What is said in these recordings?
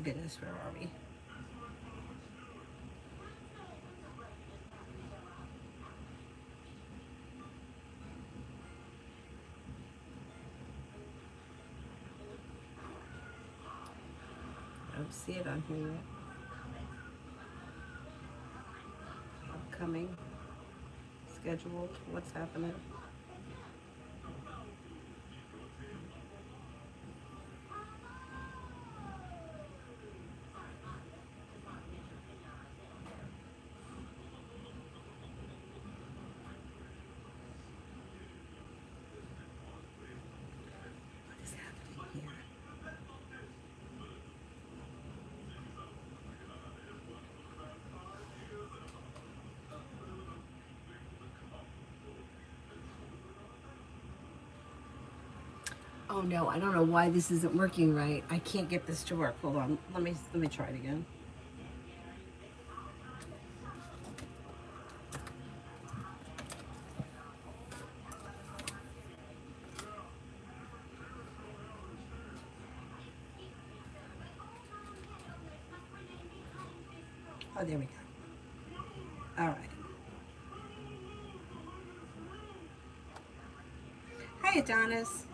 goodness, where are we? I don't see it on here yet. Upcoming, scheduled, what's happening? What is happening here? Oh no, I don't know why this isn't working right. I can't get this to work. Hold on. Let me try it again. Oh, there we go. All right. Hi, Adonis.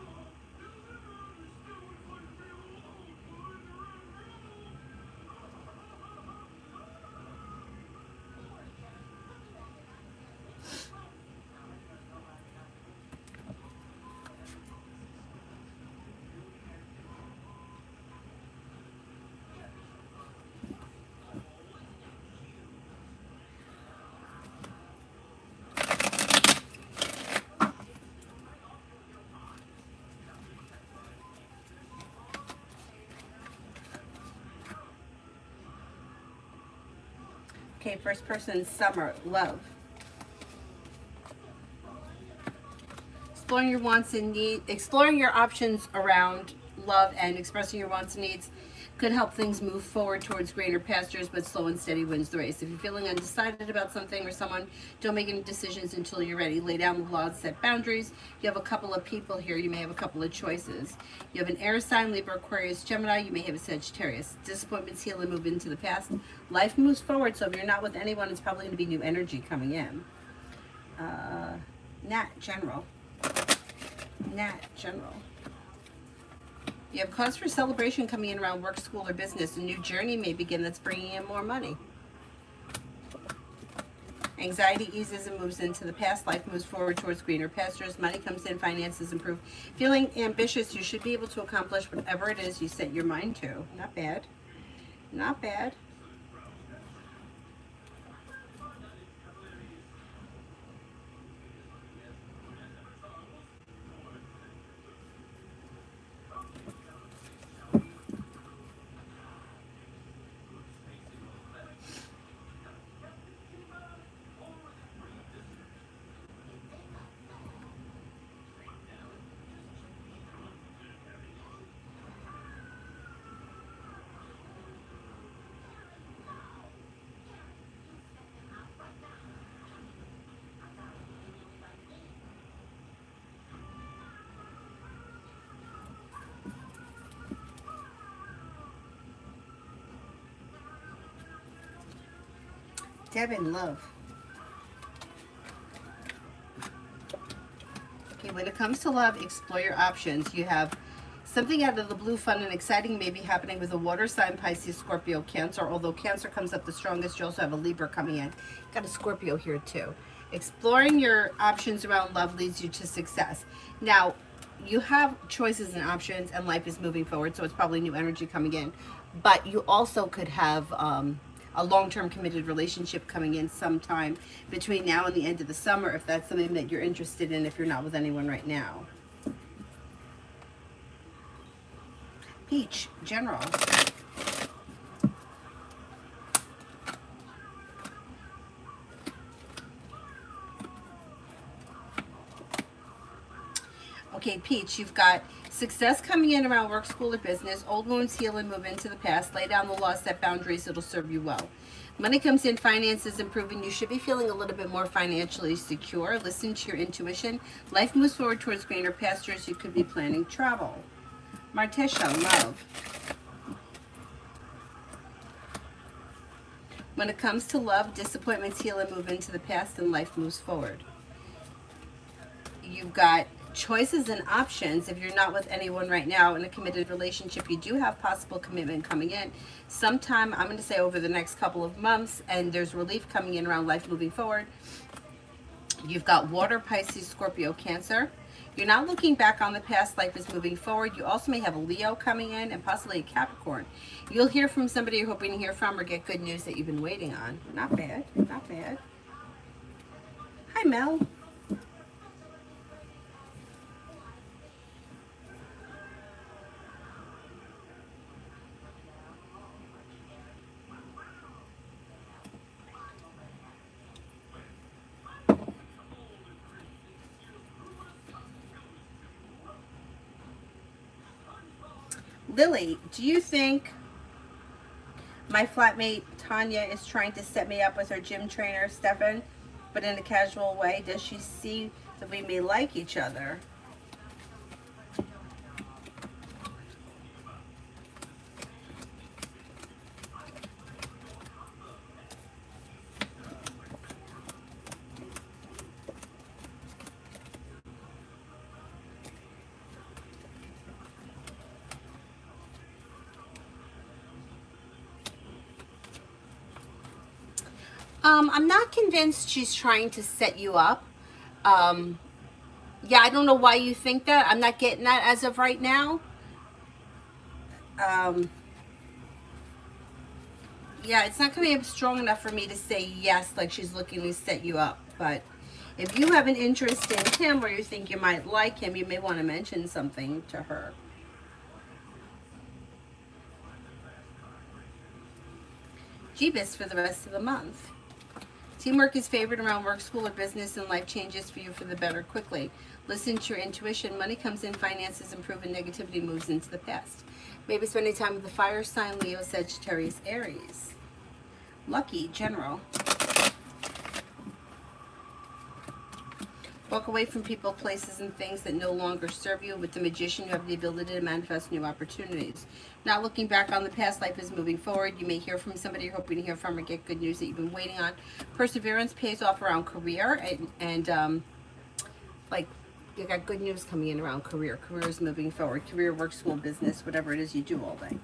Okay, first person, Summer, love. Exploring your wants and needs, exploring your options around love and expressing your wants and needs could help things move forward towards greener pastures, but slow and steady wins the race. If you're feeling undecided about something or someone, don't make any decisions until you're ready. Lay down the laws, set boundaries. You have a couple of people here. You may have a couple of choices. You have an air sign, Libra, Aquarius, Gemini. You may have a Sagittarius. Disappointments heal and move into the past. Life moves forward, so if you're not with anyone, it's probably going to be new energy coming in. Nat, general. Nat, general. You have cause for celebration coming in around work, school, or business. A new journey may begin that's bringing in more money. Anxiety eases and moves into the past. Life moves forward towards greener pastures. Money comes in, finances improve. Feeling ambitious, you should be able to accomplish whatever it is you set your mind to. Not bad. Not bad. Devin, love. Okay, when it comes to love, explore your options. You have something out of the blue, fun and exciting may be happening with a water sign, Pisces, Scorpio, Cancer. Although Cancer comes up the strongest, you also have a Libra coming in. Got a Scorpio here too. Exploring your options around love leads you to success. Now, you have choices and options, and life is moving forward, so it's probably new energy coming in. But you also could have a long-term committed relationship coming in sometime between now and the end of the summer, if that's something that you're interested in, if you're not with anyone right now. Peach, general. Okay, Peach, you've got success coming in around work, school, or business. Old wounds heal and move into the past. Lay down the law, set boundaries. It'll serve you well. Money comes in, finances improving. You should be feeling a little bit more financially secure. Listen to your intuition. Life moves forward towards greener pastures. You could be planning travel. Martesha, love. When it comes to love, disappointments heal and move into the past and life moves forward. You've got choices and options. If you're not with anyone right now in a committed relationship, you do have possible commitment coming in sometime, I'm going to say over the next couple of months, and there's relief coming in around life moving forward. You've got water, Pisces, Scorpio, Cancer. You're not looking back on the past, life is moving forward. You also may have a Leo coming in and possibly a Capricorn. You'll hear from somebody you're hoping to hear from or get good news that you've been waiting on. Not bad, not bad. Hi, Mel. Lily, do you think my flatmate Tanya is trying to set me up with her gym trainer, Stefan, but in a casual way? Does she see that we may like each other? I'm not convinced she's trying to set you up. Yeah, I don't know why you think that. I'm not getting that as of right now. Um, yeah, it's not coming up strong enough for me to say yes, like she's looking to set you up. But if you have an interest in him or you think you might like him, you may want to mention something to her. Jeebus for the rest of the month. Teamwork is favored around work, school, or business, and life changes for you for the better quickly. Listen to your intuition. Money comes in, finances improve, and negativity moves into the past. Maybe spending time with the fire sign, Leo, Sagittarius, Aries. Lucky, general. Walk away from people, places, and things that no longer serve you. With the Magician, you have the ability to manifest new opportunities. Not looking back on the past, life is moving forward. You may hear from somebody you're hoping to hear from or get good news that you've been waiting on. Perseverance pays off around career, and like you got good news coming in around career. Career is moving forward. Career, work, school, business, whatever it is you do all day.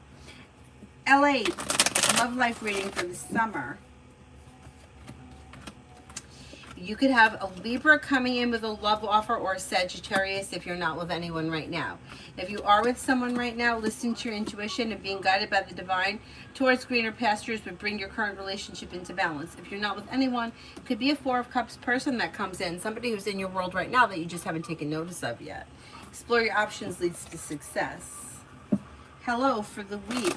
LA, love life reading for the summer. You could have a Libra coming in with a love offer or a Sagittarius if you're not with anyone right now. If you are with someone right now, listening to your intuition and being guided by the divine towards greener pastures would bring your current relationship into balance. If you're not with anyone, it could be a Four of Cups person that comes in, somebody who's in your world right now that you just haven't taken notice of yet. Explore your options leads to success. Hello for the week.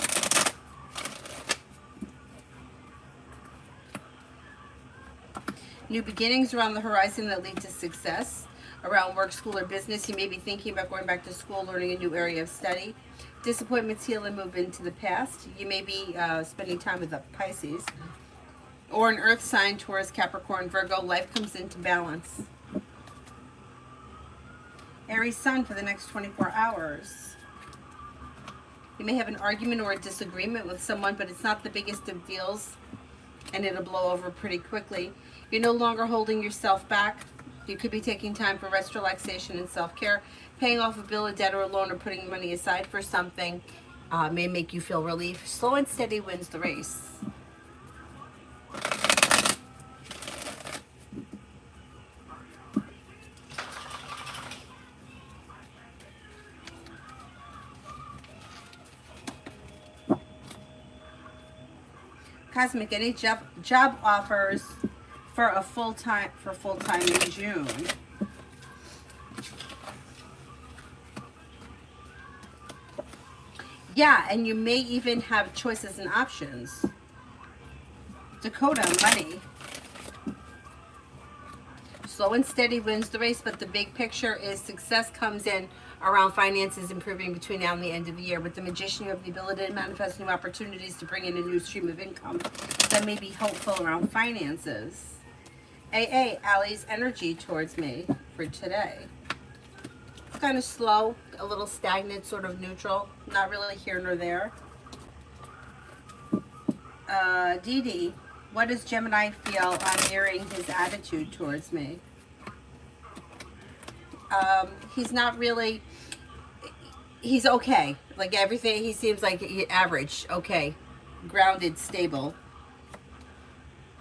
New beginnings around the horizon that lead to success. Around work, school, or business, you may be thinking about going back to school, learning a new area of study. Disappointments heal and move into the past. You may be spending time with a Pisces. Or an earth sign, Taurus, Capricorn, Virgo. Life comes into balance. Aries sun for the next 24 hours. You may have an argument or a disagreement with someone, but it's not the biggest of deals, and it'll blow over pretty quickly. You're no longer holding yourself back. You could be taking time for rest, relaxation, and self-care. Paying off a bill, a debt, or a loan, or putting money aside for something may make you feel relief. Slow and steady wins the race. Cosmic, any job offers for full-time in June. Yeah, and you may even have choices and options. Dakota, money. Slow and steady wins the race, but the big picture is success comes in around finances improving between now and the end of the year. With the Magician, you have the ability to manifest new opportunities to bring in a new stream of income that may be helpful around finances. Allie's energy towards me for today. It's kind of slow, a little stagnant, sort of neutral, not really here nor there. Dee Dee, What does Gemini feel on mirroring his attitude towards me? He's not really, he's okay. Like everything, he seems like average, okay, grounded, stable.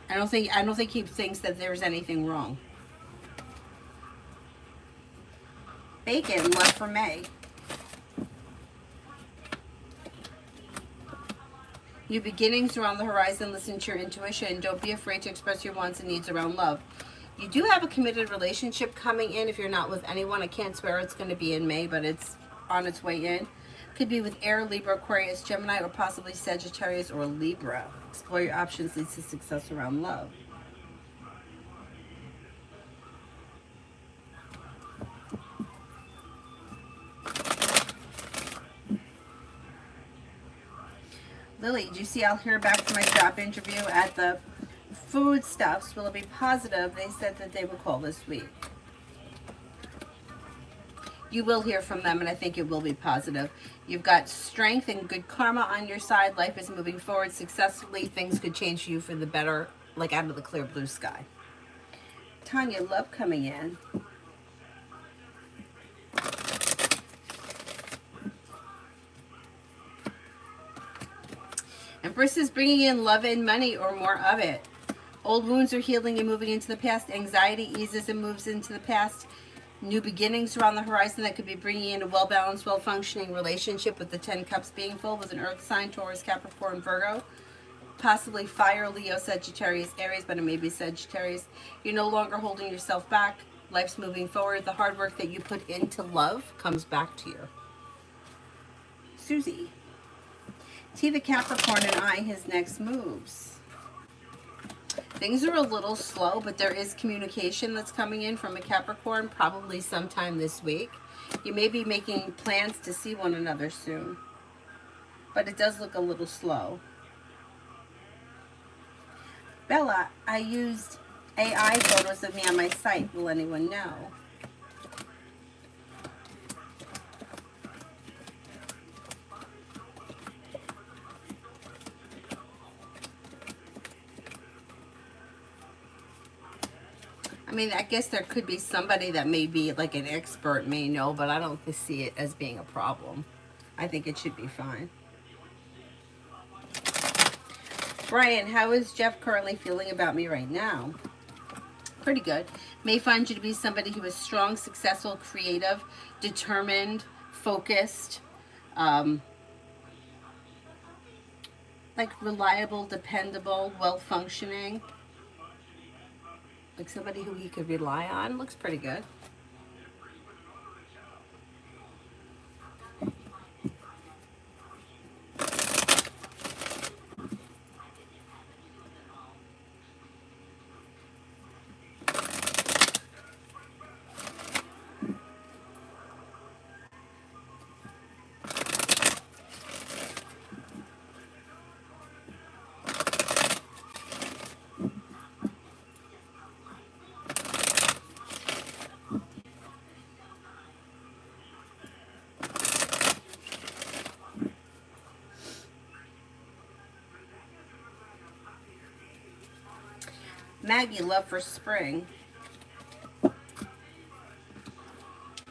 I don't think he thinks that there's anything wrong. Bacon, love for May. New beginnings are on the horizon. Listen to your intuition. Don't be afraid to express your wants and needs around love. You do have a committed relationship coming in. If you're not with anyone, I can't swear it's going to be in May, but it's on its way in. Could be with Air, Libra, Aquarius, Gemini, or possibly Sagittarius or Libra. Explore your options, leads to success around love. Lily, do you see I'll hear back from my job interview at the foodstuffs? Will it be positive? They said that they will call this week. You will hear from them, and I think it will be positive. You've got strength and good karma on your side. Life is moving forward successfully. Things could change for you for the better, like out of the clear blue sky. Tanya, love coming in. Empress is bringing in love and money or more of it. Old wounds are healing and moving into the past. Anxiety eases and moves into the past. New beginnings are on the horizon that could be bringing in a well-balanced, well-functioning relationship, with the 10 cups being full, with an earth sign, Taurus, Capricorn, Virgo. Possibly fire, Leo, Sagittarius, Aries, but it may be Sagittarius. You're no longer holding yourself back. Life's moving forward. The hard work that you put into love comes back to you. Susie. See the Capricorn and eye his next moves. Things are a little slow, but there is communication that's coming in from a Capricorn, probably sometime this week. You may be making plans to see one another soon, but it does look a little slow. Bella, I used AI photos of me on my site. Will anyone know? I mean, I guess there could be somebody that may be like an expert may know, but I don't see it as being a problem. I think it should be fine. Brian, how is Jeff currently feeling about me right now? Pretty good. May find you to be somebody who is strong, successful, creative, determined, focused, like reliable, dependable, well-functioning. Like somebody who he could rely on. Looks pretty good. Maggie, love for spring.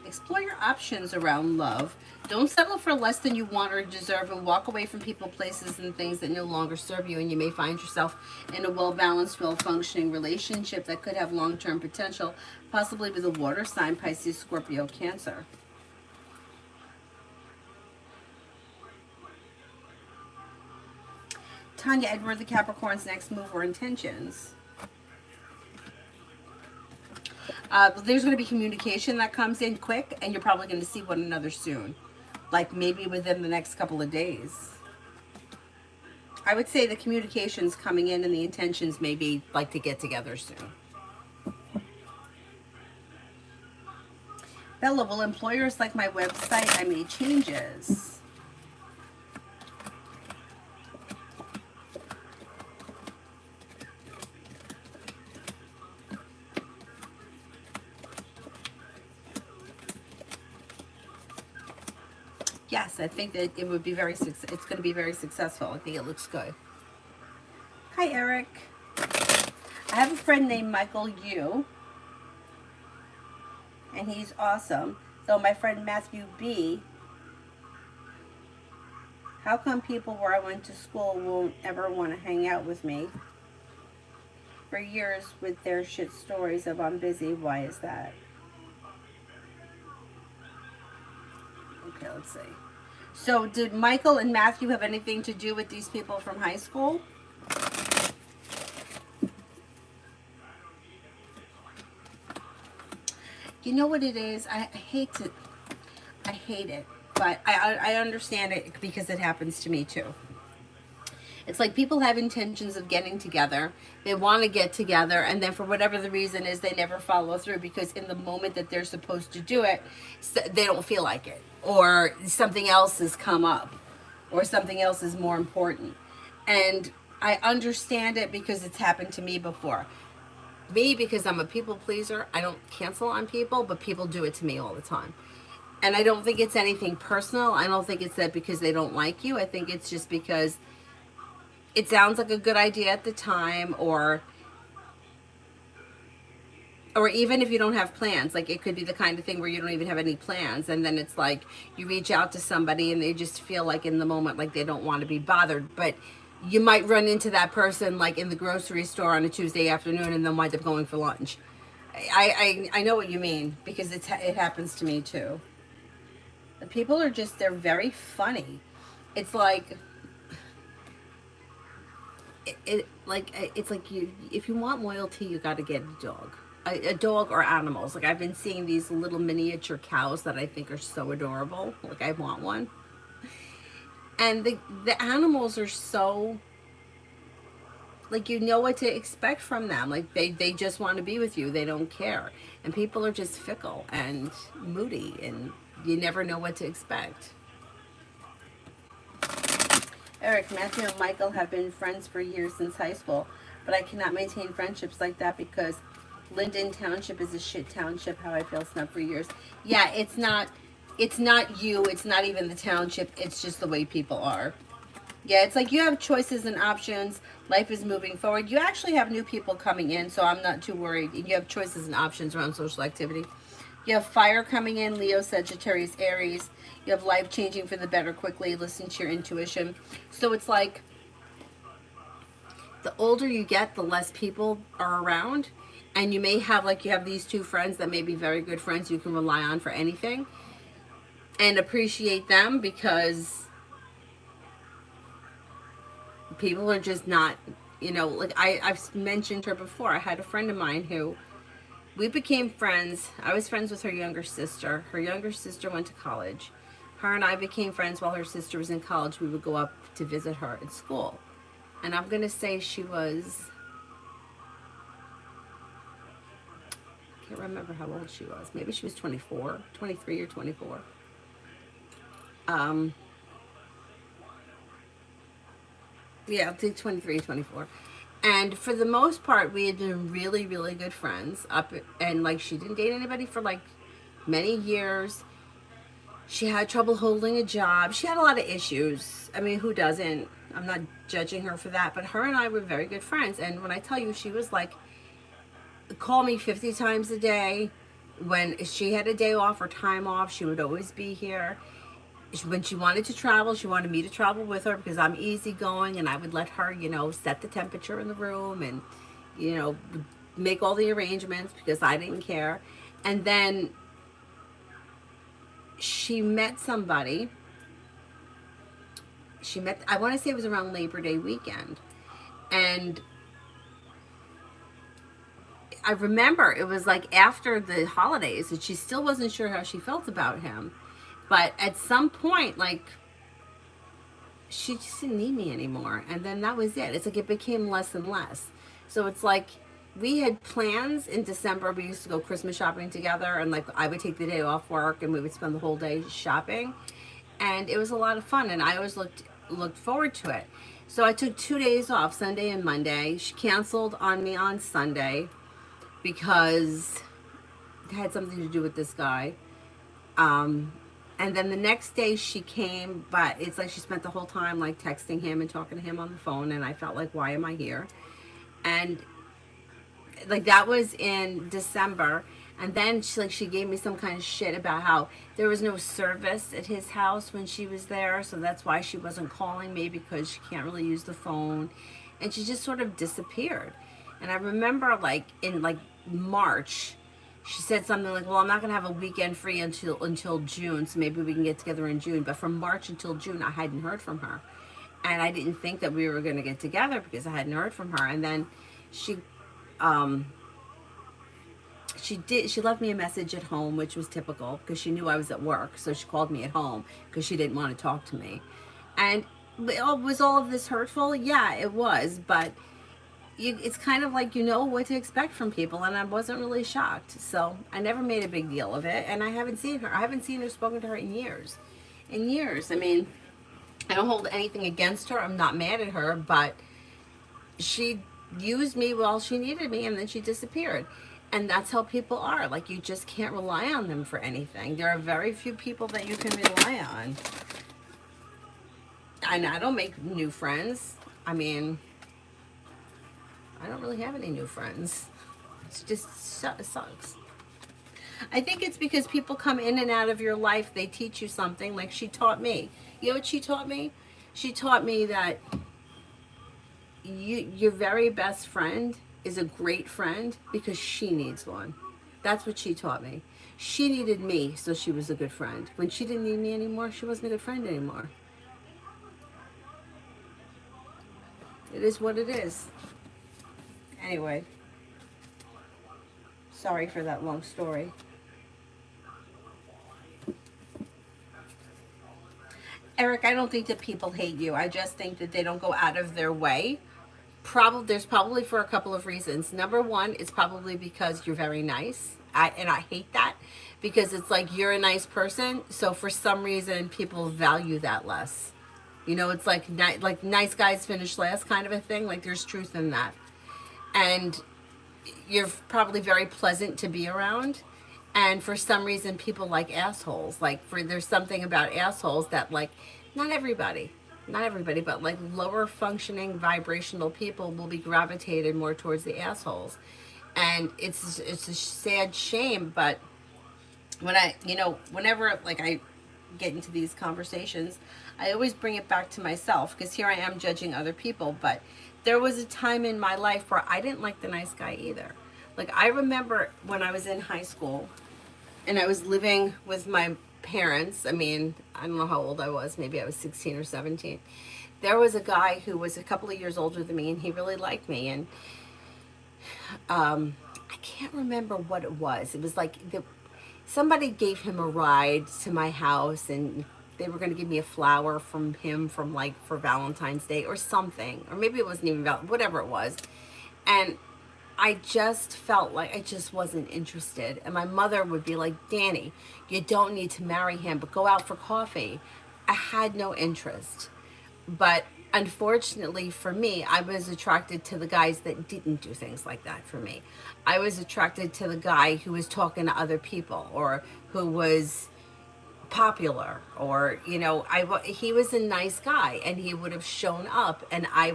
Explore your options around love. Don't settle for less than you want or deserve, and walk away from people, places, and things that no longer serve you, and you may find yourself in a well-balanced, well-functioning relationship that could have long-term potential, possibly with a water sign, Pisces, Scorpio, Cancer. Tanya, Edward, the Capricorn's next move or intentions. There's going to be communication that comes in quick, and you're probably going to see one another soon. Like maybe within the next couple of days. I would say the communication's coming in and the intentions may be like to get together soon. Bella, will employers like my website? I made changes. Yes, I think that it would be it's going to be very successful. I think it looks good. Hi, Eric. I have a friend named Michael Yu, and he's awesome. So my friend Matthew B, how come people where I went to school won't ever want to hang out with me? For years with their shit stories of I'm busy, why is that? Okay, let's see. So did Michael and Matthew have anything to do with these people from high school? You know what it is? I hate it, but I understand it because it happens to me too. It's like people have intentions of getting together. They want to get together, and then for whatever the reason is, they never follow through because in the moment that they're supposed to do it, they don't feel like it, or something else has come up, or something else is more important. And I understand it because it's happened to me before. Me, because I'm a people pleaser, I don't cancel on people, but people do it to me all the time. And I don't think it's anything personal. I don't think it's that because they don't like you. I think it's just because it sounds like a good idea at the time, or even if you don't have plans, like it could be the kind of thing where you don't even have any plans, and then it's like you reach out to somebody and they just feel like in the moment like they don't want to be bothered, but you might run into that person like in the grocery store on a Tuesday afternoon and then wind up going for lunch. I know what you mean because it happens to me too. The people are just, they're very funny. It's like it's like you, if you want loyalty, you got to get a dog. A dog or animals. Like I've been seeing these little miniature cows that I think are so adorable. Like I want one. And the animals are so, like, you know what to expect from them. Like they just want to be with you. They don't care. And people are just fickle and moody, and you never know what to expect. Eric, Matthew and Michael have been friends for years since high school, but I cannot maintain friendships like that because Linden Township is a shit township. How I feel snubbed for years. Yeah, it's not you. It's not even the township. It's just the way people are. Yeah, it's like you have choices and options. Life is moving forward. You actually have new people coming in, so I'm not too worried. You have choices and options around social activity. You have fire coming in, Leo, Sagittarius, Aries. You have life changing for the better quickly. Listen to your intuition. So it's like the older you get, the less people are around. And you may have, like, you have these two friends that may be very good friends you can rely on for anything. And appreciate them because people are just not, you know, like I've mentioned her before. I had a friend of mine who, we became friends. I was friends with her younger sister. Her younger sister went to college. Her and I became friends while her sister was in college. We would go up to visit her at school. And I'm going to say she was, I can't remember how old she was. Maybe she was 24, 23 or 24. Yeah, I think 23, 24. And for the most part, we had been really, really good friends. And like, she didn't date anybody for like many years. She had trouble holding a job. She had a lot of issues. I mean, who doesn't? I'm not judging her for that. But her and I were very good friends. And when I tell you, she was like, call me 50 times a day. When she had a day off or time off, she would always be here. When she wanted to travel, she wanted me to travel with her because I'm easygoing, and I would let her, you know, set the temperature in the room and, you know, make all the arrangements because I didn't care. And then she met somebody. I want to say it was around Labor Day weekend. And I remember it was like after the holidays, and she still wasn't sure how she felt about him. But at some point, like, she just didn't need me anymore. And then that was it. It's like it became less and less. So it's like we had plans in December. We used to go Christmas shopping together. And, like, I would take the day off work and we would spend the whole day shopping. And it was a lot of fun. And I always looked forward to it. So I took 2 days off, Sunday and Monday. She canceled on me on Sunday because it had something to do with this guy. And then the next day she came, but it's like she spent the whole time like texting him and talking to him on the phone, and I felt like, why am I here? And like that was in December. And then she gave me some kind of shit about how there was no service at his house when she was there, so that's why she wasn't calling me, because she can't really use the phone. And she just sort of disappeared. And I remember like in like March, she said something like, "Well, I'm not gonna have a weekend free until June, so maybe we can get together in June." But from March until June, I hadn't heard from her, and I didn't think that we were gonna get together because I hadn't heard from her. And then she, um, she left me a message at home, which was typical because she knew I was at work, so she called me at home because she didn't want to talk to me. And was all of this hurtful? Yeah, it was, but it's kind of like you know what to expect from people, and I wasn't really shocked. So I never made a big deal of it, and I haven't seen her. I haven't seen her, spoken to her in years. In years. I mean, I don't hold anything against her. I'm not mad at her, but she used me while she needed me, and then she disappeared. And that's how people are. Like, you just can't rely on them for anything. There are very few people that you can rely on. And I don't make new friends. I mean, I don't really have any new friends. It's just it sucks. I think it's because people come in and out of your life. They teach you something. Like she taught me. You know what she taught me? She taught me that your very best friend is a great friend because she needs one. That's what she taught me. She needed me, so she was a good friend. When she didn't need me anymore, she wasn't a good friend anymore. It is what it is. Anyway, sorry for that long story. Eric, I don't think that people hate you. I just think that they don't go out of their way. There's probably for a couple of reasons. Number one, it's probably because you're very nice. And I hate that because it's like you're a nice person, so for some reason people value that less. You know, it's like nice guys finish last kind of a thing. Like there's truth in that. And you're probably very pleasant to be around. And for some reason people like assholes. There's something about assholes that like not everybody, but like lower functioning vibrational people will be gravitated more towards the assholes. And it's a sad shame, but whenever like I get into these conversations, I always bring it back to myself because here I am judging other people, but there was a time in my life where I didn't like the nice guy either. Like I remember when I was in high school and I was living with my parents. I mean, I don't know how old I was. Maybe I was 16 or 17. There was a guy who was a couple of years older than me, and he really liked me. And I can't remember what it was. It was like somebody gave him a ride to my house, and they were going to give me a flower from him for Valentine's Day or something. Or maybe it wasn't even whatever it was. And I just felt like I just wasn't interested. And my mother would be like, Danny, you don't need to marry him, but go out for coffee. I had no interest. But unfortunately for me, I was attracted to the guys that didn't do things like that for me. I was attracted to the guy who was talking to other people or who was popular, or he was a nice guy and he would have shown up, and I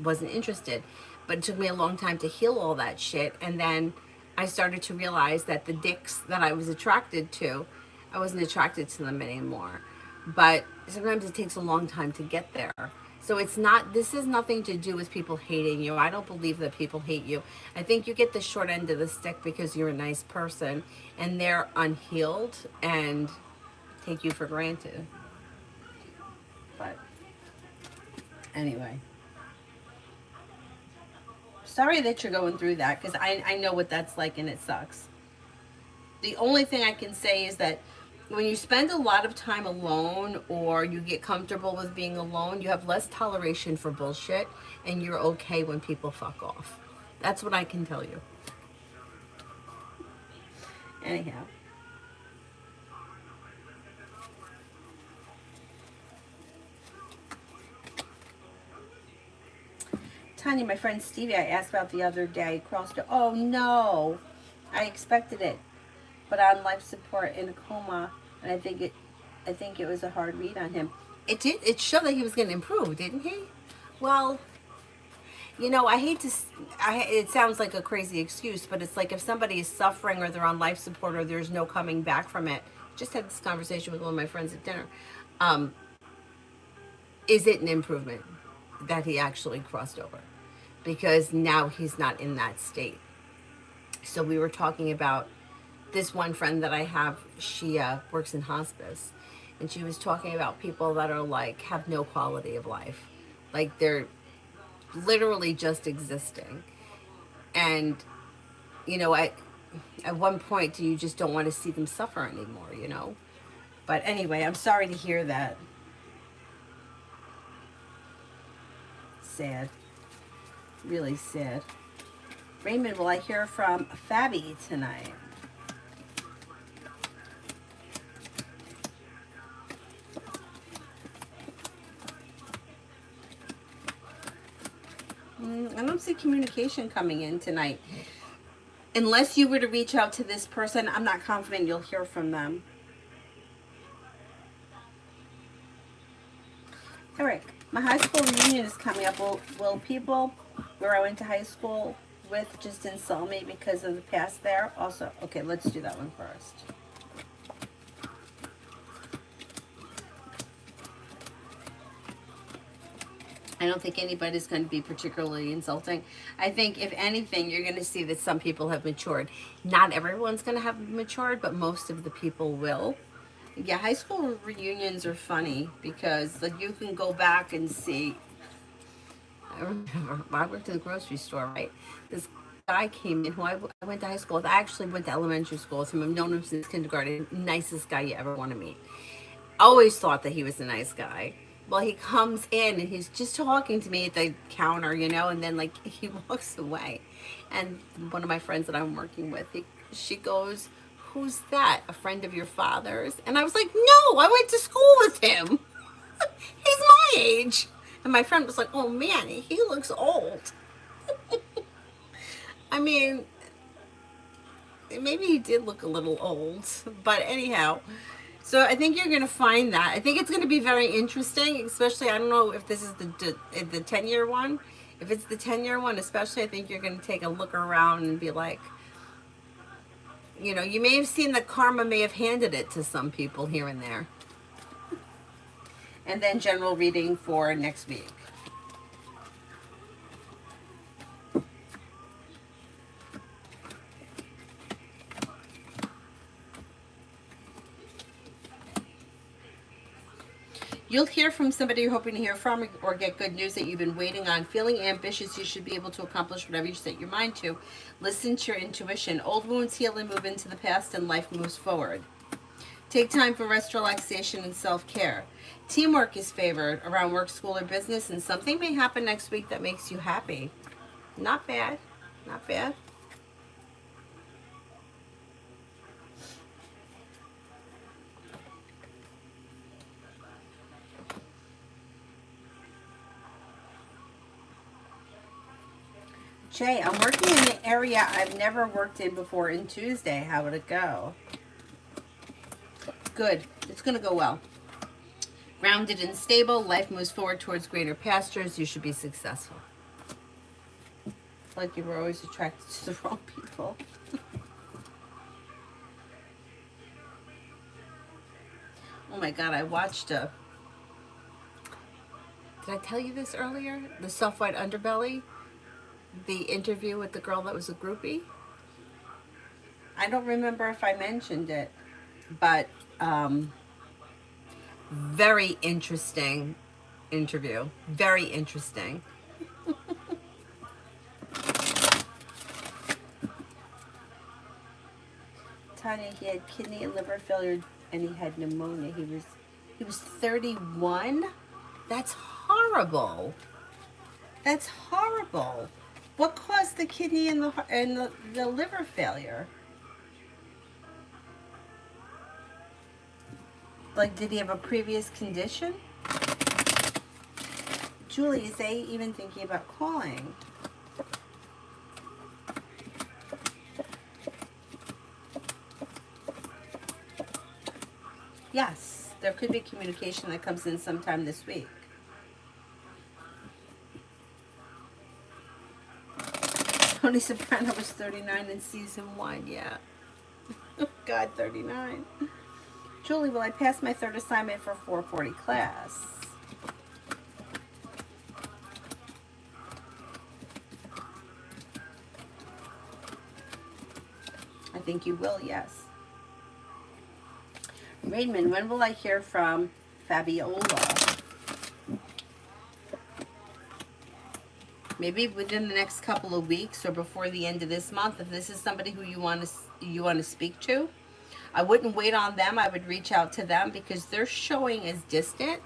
wasn't interested. But it took me a long time to heal all that shit, and then I started to realize that the dicks that I was attracted to, I wasn't attracted to them anymore. But sometimes it takes a long time to get there. So this has nothing to do with people hating you. I don't believe that people hate you. I think you get the short end of the stick because you're a nice person and they're unhealed and take you for granted. But anyway, sorry that you're going through that because I know what that's like and it sucks. The only thing I can say is that when you spend a lot of time alone or you get comfortable with being alone, you have less toleration for bullshit and you're okay when people fuck off. That's what I can tell you. Anyhow. Tanya, my friend Stevie, I asked about the other day, crossed. Oh no, I expected it, but on life support in a coma, and I think it was a hard read on him. It did. It showed that he was going to improve, didn't he? Well, You know, I hate to, it sounds like a crazy excuse, but it's like if somebody is suffering or they're on life support or there's no coming back from it. Just had this conversation with one of my friends at dinner. Um, is it an improvement that he actually crossed over? Because now he's not in that state. So we were talking about this one friend that I have. She works in hospice, and she was talking about people that are like have no quality of life, like they're literally just existing. And you know, at one point you just don't want to see them suffer anymore, you know. But anyway, I'm sorry to hear that. Sad, really sad. Raymond, will I hear from Fabi tonight? I don't see communication coming in tonight. Unless you were to reach out to this person, I'm not confident you'll hear from them. Eric, my high school reunion is coming up. Will people where I went to high school with just insult me because of the past there? Also, okay, let's do that one first. I don't think anybody's going to be particularly insulting. I think, if anything, you're going to see that some people have matured. Not everyone's going to have matured, but most of the people will. Yeah, high school reunions are funny because like you can go back and see. I remember I worked in the grocery store, right? This guy came in who I went to high school with. I actually went to elementary school with him. I've known him since kindergarten. Nicest guy you ever want to meet. Always thought that he was a nice guy. Well, he comes in and he's just talking to me at the counter, you know, and then like he walks away. And one of my friends that I'm working with, she goes, "Who's that? A friend of your father's?" And I was like, "No, I went to school with him. He's my age." And my friend was like, "Oh man, he looks old." I mean, maybe he did look a little old, but anyhow. So I think you're going to find that. I think it's going to be very interesting, especially, I don't know if this is the 10-year one. If it's the 10-year one, especially, I think you're going to take a look around and be like, you know, you may have seen that karma may have handed it to some people here and there. And then general reading for next week. You'll hear from somebody you're hoping to hear from or get good news that you've been waiting on. Feeling ambitious, you should be able to accomplish whatever you set your mind to. Listen to your intuition. Old wounds heal and move into the past, and life moves forward. Take time for rest, relaxation, and self-care. Teamwork is favored around work, school, or business, and something may happen next week that makes you happy. Not bad. Not bad. Jay, I'm working in an area I've never worked in before in Tuesday. How would it go? Good. It's going to go well. Grounded and stable, life moves forward towards greater pastures. You should be successful. Like you were always attracted to the wrong people. Oh my God, I watched did I tell you this earlier? The Soft White Underbelly? The interview with the girl that was a groupie? I don't remember if I mentioned it, but very interesting interview. Very interesting. Tanya, he had kidney and liver failure and he had pneumonia. He was 31. That's horrible. That's horrible. What caused the kidney and the liver failure? Like, did he have a previous condition? Julie, is they even thinking about calling? Yes, there could be communication that comes in sometime this week. Tony Soprano was 39 in season 1. Yeah. God, 39. Julie, will I pass my third assignment for 440 class? I think you will, yes. Raymond, when will I hear from Fabiola? Maybe within the next couple of weeks or before the end of this month. If this is somebody who you want to speak to, I wouldn't wait on them. I would reach out to them because they're showing as distant,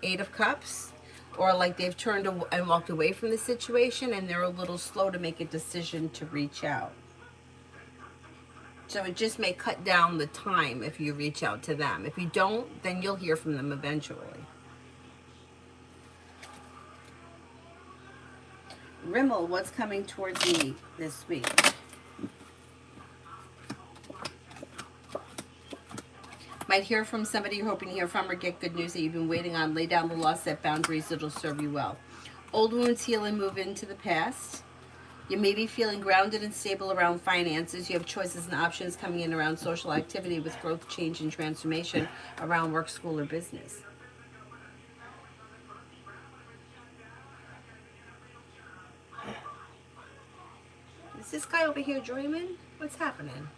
8 of Cups, or like they've turned and walked away from the situation, and they're a little slow to make a decision to reach out. So it just may cut down the time if you reach out to them. If you don't, then you'll hear from them eventually. Rimmel, what's coming towards me this week? Might hear from somebody you're hoping to hear from or get good news that you've been waiting on. Lay down the law, set boundaries, it'll serve you well. Old wounds heal and move into the past. You may be feeling grounded and stable around finances. You have choices and options coming in around social activity with growth, change, and transformation around work, school, or business. Is this guy over here dreaming? What's happening?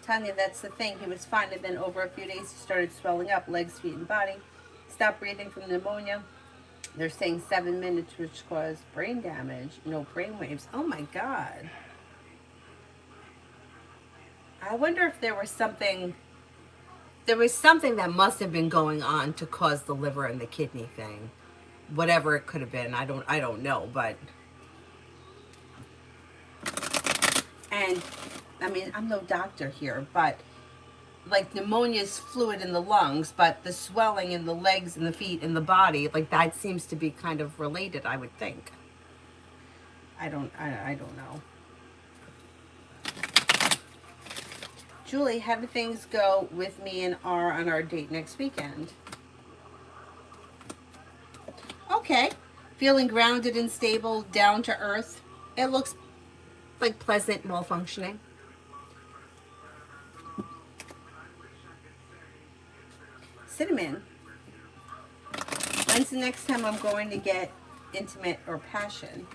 Tanya, that's the thing. He was fine, and then over a few days he started swelling up, legs, feet, and body. Stopped breathing from pneumonia. They're saying 7 minutes, which caused brain damage. No brain waves. Oh my God. I wonder if there was something that must have been going on to cause the liver and the kidney thing. Whatever it could have been. I don't know, but and I mean, I'm no doctor here, but like pneumonia is fluid in the lungs, but the swelling in the legs and the feet and the body, like that seems to be kind of related, I would think. I don't know. Julie, how do things go with me and R on our date next weekend? Okay. Feeling grounded and stable, down to earth. It looks like pleasant, well functioning. Cinnamon. When's the next time I'm going to get intimate or passion?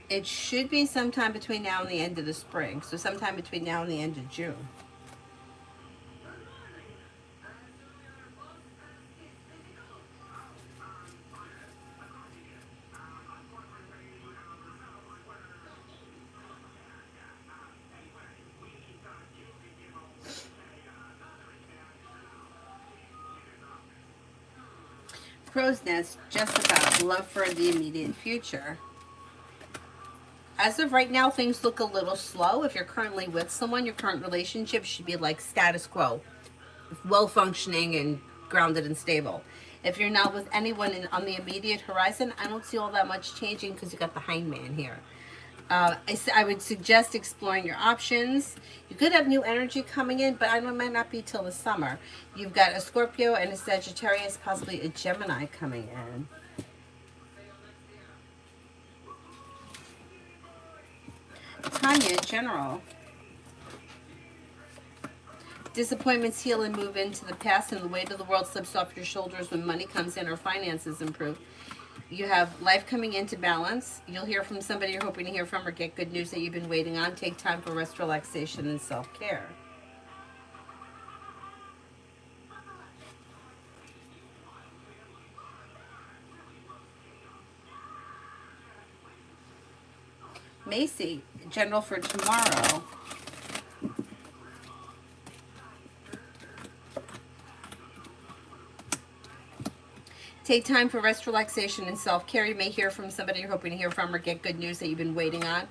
It should be sometime between now and the end of the spring. So sometime between now and the end of June. Crow's Nest, just about love for the immediate future. As of right now, things look a little slow. If you're currently with someone, your current relationship should be like status quo, well functioning and grounded and stable. If you're not with anyone on the immediate horizon, I don't see all that much changing because you got the hangman here. I would suggest exploring your options. You could have new energy coming in, but it might not be till the summer. You've got a Scorpio and a Sagittarius, possibly a Gemini coming in. Tanya, general. Disappointments heal and move into the past, and the weight of the world slips off your shoulders when money comes in or finances improve. You have life coming into balance. You'll hear from somebody you're hoping to hear from or get good news that you've been waiting on. Take time for rest, relaxation, and self-care. Macy, general for tomorrow. Take time for rest, relaxation, and self-care. You may hear from somebody you're hoping to hear from or get good news that you've been waiting on.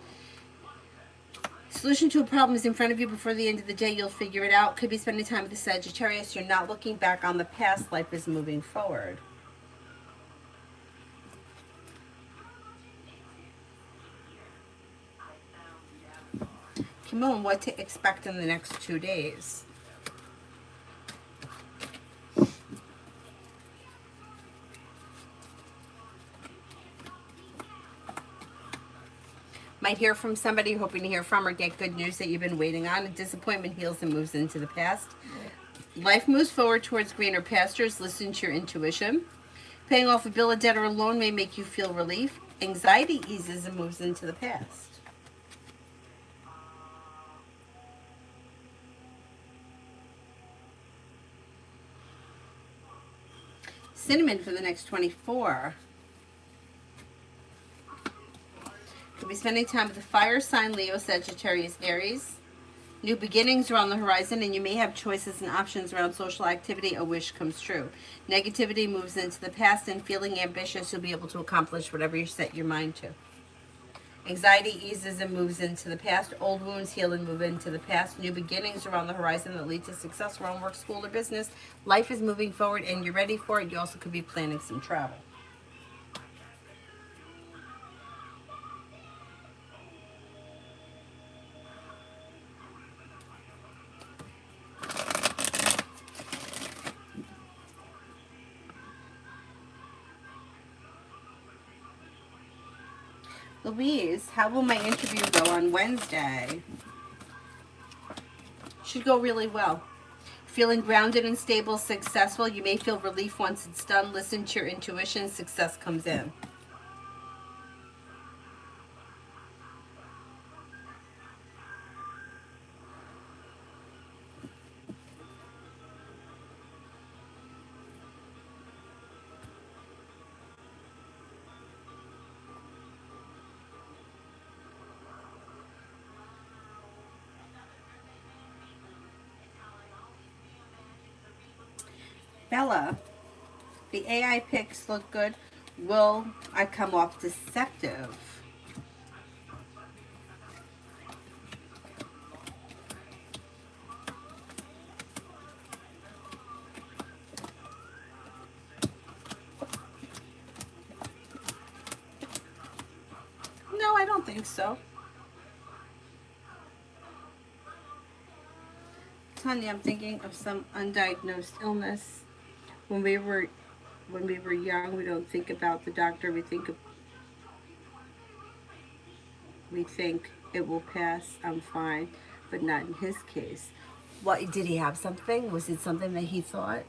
Solution to a problem is in front of you before the end of the day. You'll figure it out. Could be spending time with the Sagittarius. You're not looking back on the past. Life is moving forward. Moon, what to expect in the next 2 days. Might hear from somebody you're hoping to hear from or get good news that you've been waiting on. A disappointment heals and moves into the past. Life moves forward towards greener pastures. Listen to your intuition. Paying off a bill, a debt, or a loan may make you feel relief. Anxiety eases and moves into the past. Cinnamon for the next 24. You'll be spending time with the fire sign, Leo, Sagittarius, Aries. New beginnings are on the horizon, and you may have choices and options around social activity. A wish comes true. Negativity moves into the past, and feeling ambitious, you'll be able to accomplish whatever you set your mind to. Anxiety eases and moves into the past. Old wounds heal and move into the past. New beginnings are on the horizon that lead to success around work, school, or business. Life is moving forward, and you're ready for it. You also could be planning some travel. Louise, how will my interview go on Wednesday? Should go really well. Feeling grounded and stable, successful. You may feel relief once it's done. Listen to your intuition. Success comes in. Bella, the AI pics look good. Will I come off deceptive? No, I don't think so. Tanya, I'm thinking of some undiagnosed illness. When we were young, we don't think about the doctor. We think it will pass. I'm fine, but not in his case. What, did he have something? Was it something that he thought?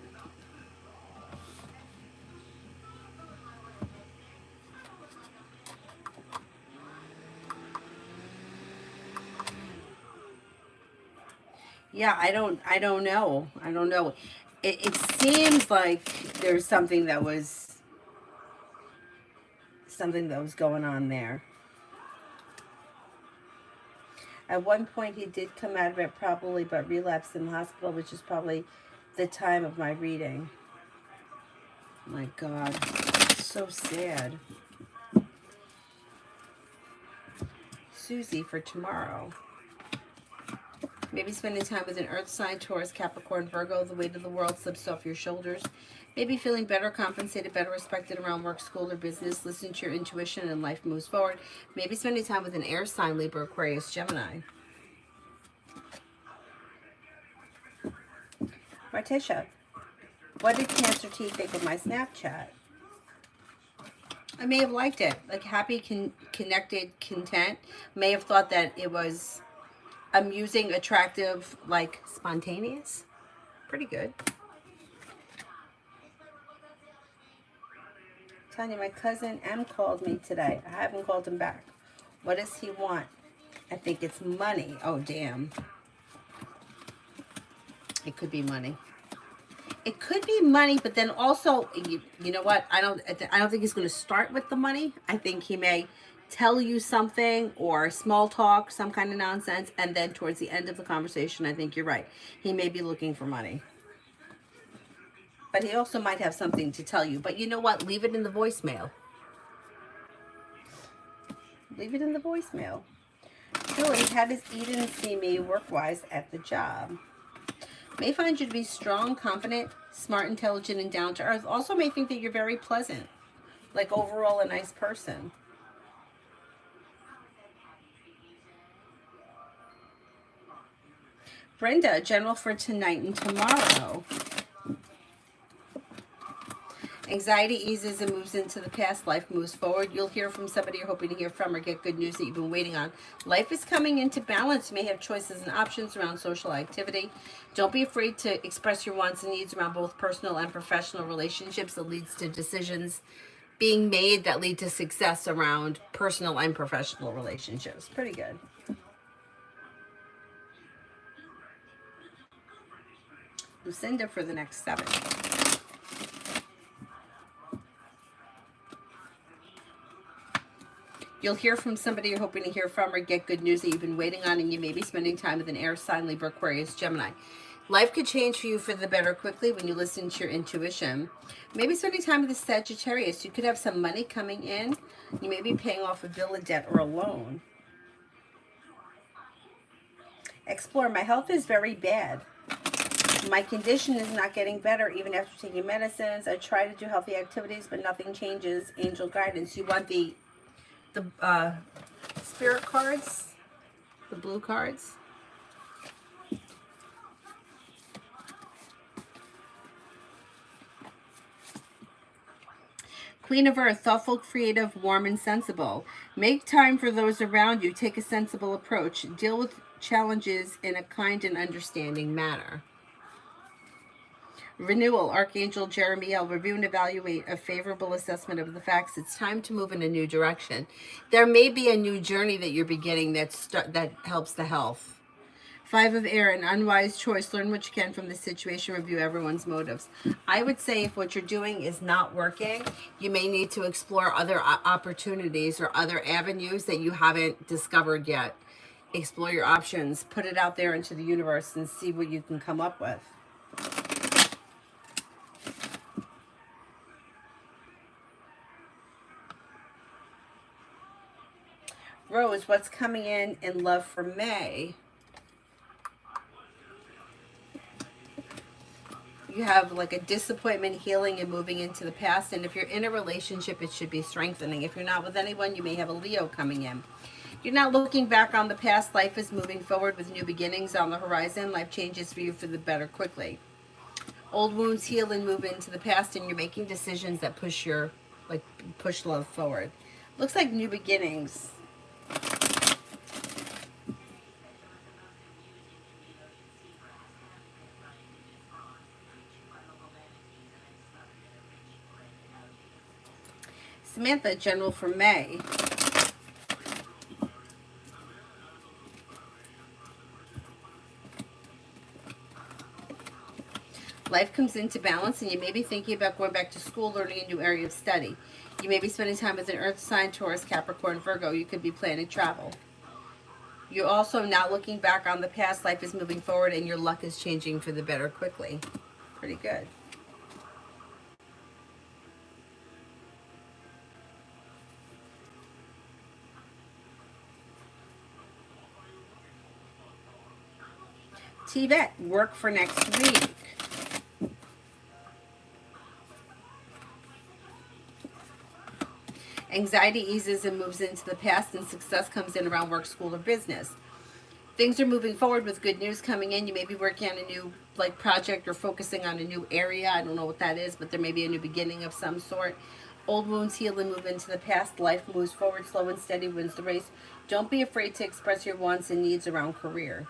Yeah, I don't know. I don't know. It seems like there's something that was going on there. At one point, he did come out of it probably, but relapsed in the hospital, which is probably the time of my reading. My God, so sad. Susie for tomorrow. Maybe spending time with an earth sign, Taurus, Capricorn, Virgo. The weight of the world slips off your shoulders. Maybe feeling better compensated, better respected around work, school, or business. Listen to your intuition and life moves forward. Maybe spending time with an air sign, Libra, Aquarius, Gemini. Martisha, what did Cancer T think of my Snapchat? I may have liked it. Like happy, connected, content. May have thought that it was amusing, attractive, like Spontaneous? pretty good. Tanya, my cousin M called me today. I haven't called him back. What does he want? I think it's money. Oh, damn. It could be money. It could be money, but then also, you know what? I don't think he's going to start with the money. I think he may tell you something or small talk, some kind of nonsense, and then towards the end of the conversation, I think you're right. He may be looking for money. But he also might have something to tell you. But you know what? Leave it in the voicemail. Leave it in the voicemail. Julie, how does Eden see me work-wise at the job? May find you to be strong, confident, smart, intelligent, and down to earth. Also may think that you're very pleasant. Like overall a nice person. Brenda, general for tonight and tomorrow. Anxiety eases and moves into the past. Life moves forward. You'll hear from somebody you're hoping to hear from or get good news that you've been waiting on. Life is coming into balance. You may have choices and options around social activity. Don't be afraid to express your wants and needs around both personal and professional relationships. That leads to decisions being made that lead to success around personal and professional relationships. Pretty good. Lucinda for the next 7. You'll hear from somebody you're hoping to hear from or get good news that you've been waiting on, and you may be spending time with an air sign, Libra, Aquarius, Gemini. Life could change for you for the better quickly when you listen to your intuition. Maybe spending time with a Sagittarius. You could have some money coming in. You may be paying off a bill, a debt, or a loan. Explore. My health is very bad. My condition is not getting better even after taking medicines. I try to do healthy activities, but nothing changes. Angel guidance. You want the spirit cards, the blue cards. Queen of Earth, thoughtful, creative, warm, and sensible. Make time for those around you. Take a sensible approach. Deal with challenges in a kind and understanding manner. Renewal, Archangel Jeremiel, review and evaluate a favorable assessment of the facts. It's time to move in a new direction. There may be a new journey that you're beginning that helps the health. 5 of Air, an unwise choice. Learn what you can from the situation. Review everyone's motives. I would say if what you're doing is not working, you may need to explore other opportunities or other avenues that you haven't discovered yet. Explore your options. Put it out there into the universe and see what you can come up with. Rose, what's coming in love for May? You have like a disappointment, healing, and moving into the past. And if you're in a relationship, it should be strengthening. If you're not with anyone, you may have a Leo coming in. You're not looking back on the past. Life is moving forward with new beginnings on the horizon. Life changes for you for the better quickly. Old wounds heal and move into the past, and you're making decisions that push love forward. Looks like new beginnings. Samantha, general for May. Life comes into balance, and you may be thinking about going back to school, learning a new area of study. You may be spending time with an earth sign, Taurus, Capricorn, Virgo. You could be planning travel. You're also not looking back on the past. Life is moving forward, and your luck is changing for the better quickly. Pretty good. Tibet, work for next week. Anxiety eases and moves into the past, and success comes in around work, school, or business. Things are moving forward with good news coming in. You may be working on a new project or focusing on a new area. I don't know what that is, but there may be a new beginning of some sort. Old wounds heal and move into the past. Life moves forward, slow and steady wins the race. Don't be afraid to express your wants and needs around career.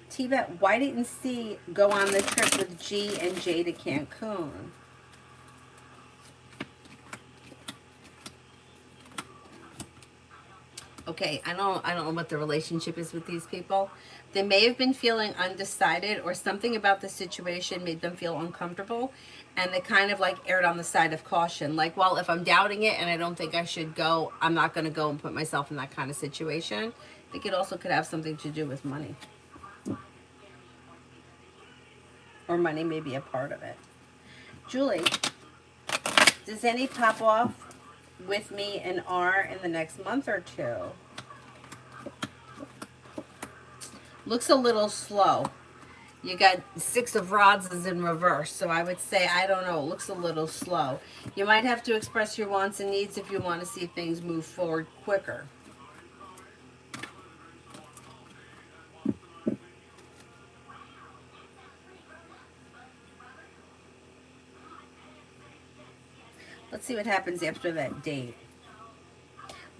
Tibet, why didn't C go on the trip with G and J to Cancun? Okay, I don't know what the relationship is with these people. They may have been feeling undecided, or something about the situation made them feel uncomfortable, and they kind of erred on the side of caution. Like, well, if I'm doubting it and I don't think I should go, I'm not going to go and put myself in that kind of situation. I think it also could have something to do with money. Or money may be a part of it. Julie, does any pop off with me and R in the next month or two? Looks a little slow. You got Six of Rods is in reverse, so I would say, I don't know, it looks a little slow. You might have to express your wants and needs if you want to see things move forward quicker. Let's see what happens after that date.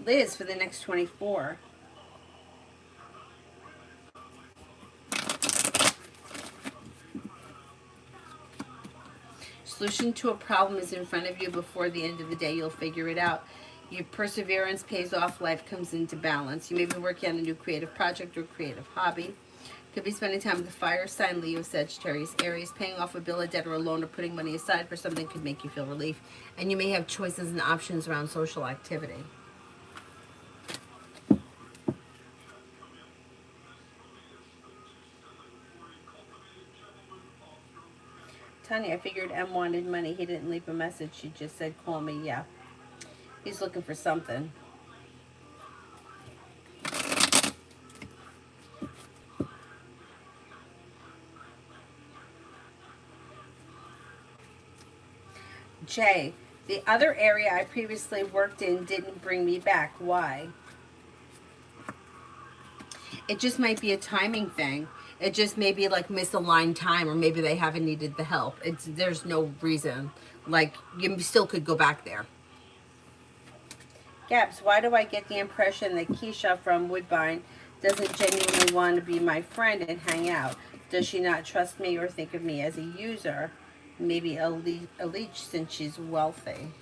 Liz, for the next 24. Solution to a problem is in front of you. Before the end of the day, you'll figure it out. Your perseverance pays off. Life comes into balance. You may be working on a new creative project or creative hobby. Could be spending time with the fire sign, Leo, Sagittarius, Aries. Paying off a bill, a debt, or a loan, or putting money aside for something could make you feel relief. And you may have choices and options around social activity. Tanya, I figured M wanted money. He didn't leave a message. He just said, call me. Yeah. He's looking for something. Jay, the other area I previously worked in didn't bring me back. Why? It just might be a timing thing. It just may be like misaligned time, or maybe they haven't needed the help. There's no reason. Like, you still could go back there. Gabs, why do I get the impression that Keisha from Woodbine doesn't genuinely want to be my friend and hang out? Does she not trust me or think of me as a user? Maybe a leech since she's wealthy.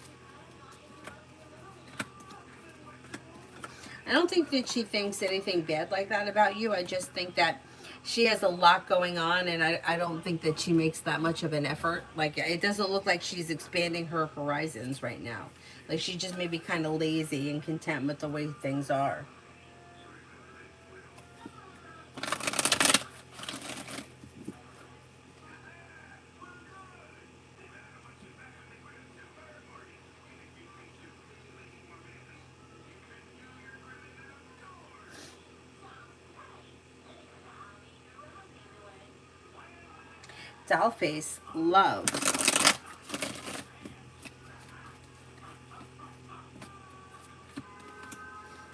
I don't think that she thinks anything bad like that about you. I just think that she has a lot going on, and I don't think that she makes that much of an effort. Like, it doesn't look like she's expanding her horizons right now. Like, she just may be kind of lazy and content with the way things are. Dollface, love.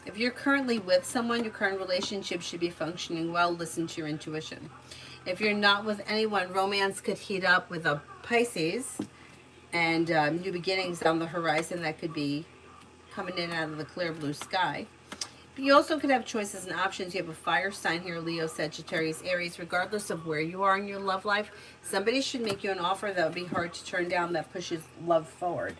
If you're currently with someone, your current relationship should be functioning well. Listen to your intuition. If you're not with anyone, romance could heat up with a Pisces, and new beginnings on the horizon that could be coming in out of the clear blue sky. But you also could have choices and options. You have a fire sign here, Leo, Sagittarius, Aries. Regardless of where you are in your love life, somebody should make you an offer that would be hard to turn down, that pushes love forward.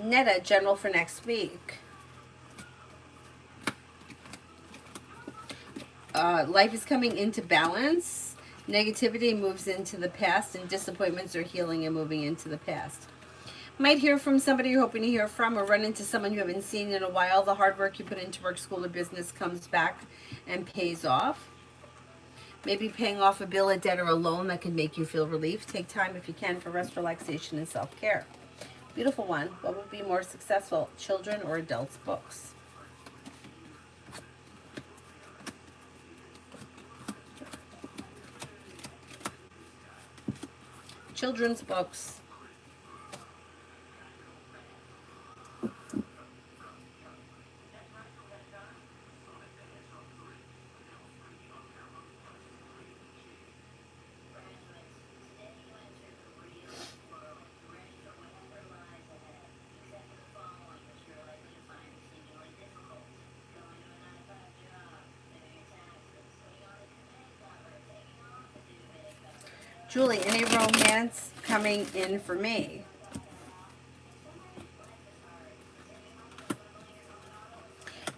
Netta, general for next week. Life is coming into balance. Negativity moves into the past, and disappointments are healing and moving into the past. Might hear from somebody you're hoping to hear from, or run into someone you haven't seen in a while. The hard work you put into work, school, or business comes back and pays off. Maybe paying off a bill, a debt, or a loan that can make you feel relief. Take time if you can for rest, relaxation, and self-care. Beautiful one. What would be more successful, children or adults' books? Children's books. Julie, any romance coming in for me?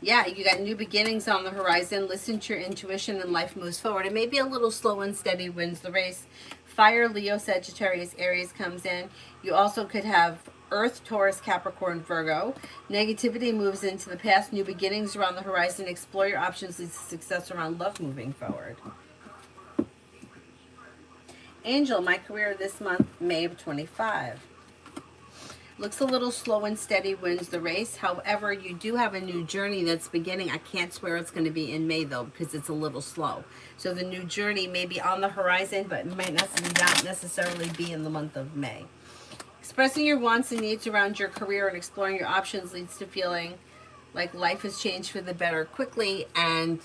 Yeah, you got new beginnings on the horizon. Listen to your intuition and life moves forward. It may be a little slow and steady wins the race. Fire, Leo, Sagittarius, Aries comes in. You also could have Earth, Taurus, Capricorn, Virgo. Negativity moves into the past. New beginnings around the horizon. Explore your options, leads to success around love moving forward. Angel, my career this month, May of 25. Looks a little slow and steady, wins the race. However, you do have a new journey that's beginning. I can't swear it's going to be in May, though, because it's a little slow. So the new journey may be on the horizon, but it might not necessarily be in the month of May. Expressing your wants and needs around your career and exploring your options leads to feeling like life has changed for the better quickly and